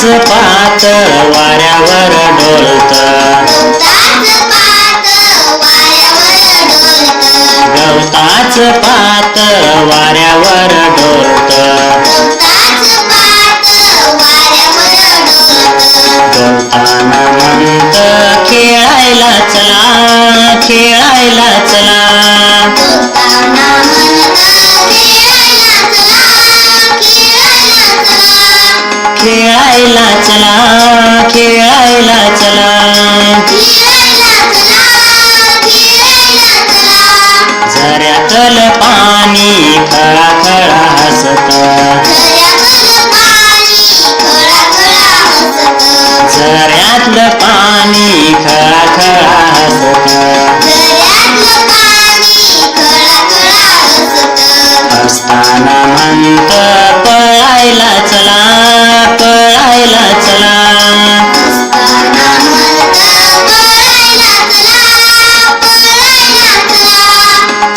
पात वाऱ्यावर डोलत, गवताच पात वाऱ्यावर डोलत, डोलताना म्हणत खेळायला चला, खेळायला चला, खेळायला चला, खेळायला चला, झऱ्यातल पाणी खळाखळा हसत, झऱ्यातलं पाणी खळाखळा हसत, हसताना म्हणत पळायला चला, पळायला चला,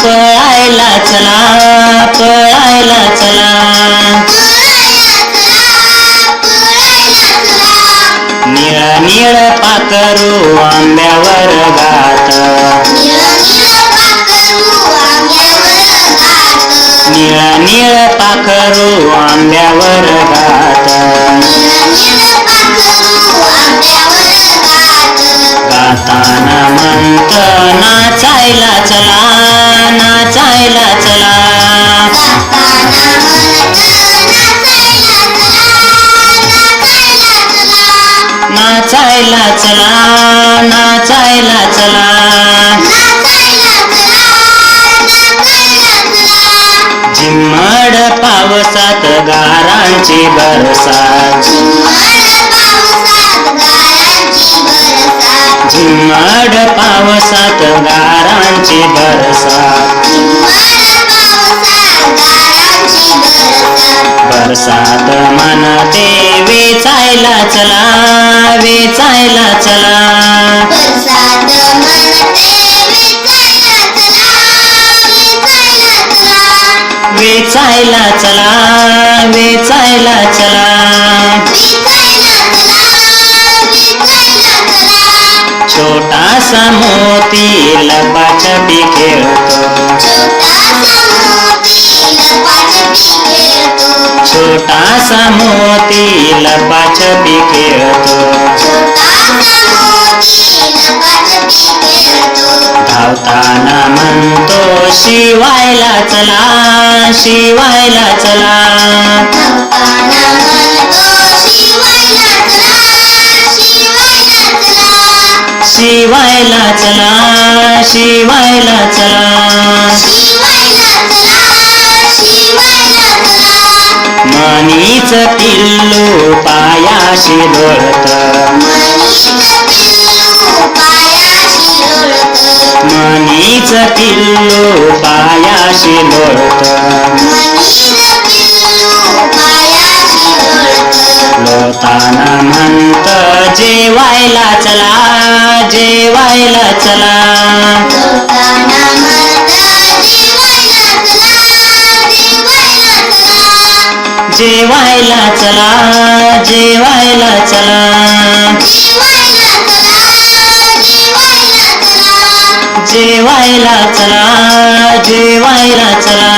पळायला चला, पळायला चला, निळ निळ पाखरू आंब्यावर गात, निळ निळ पाखरू आंब्यावर गात, गाताना म्हणत नाचायला चला, नाचायला चला, नाचायला चला, नाचायला चला, झिम्मड पावसात गारांची बरसात, झिम्मड पावसात गारांची बरसात, बरसात म्हणते वेचायला चला, वेचायला चला, वेचायला चला, वेचायला चला, छोटासा मोती लपाछपी खेळतो, छोटासा मोती लपाछपी खेळतो, धावताना म्हणतो शिवायला चला, शिवायला चला, शिवायला चला, शिवायला चला, मनीच पिल्लू पायाशी लोळत, मनीच पिल्लू पायाशी लोळत, लोळताना म्हणत जेवायला चला, जेवायला चला, जेवायला चला, जेवायला चला, जेवायला चला, जेवायला चला,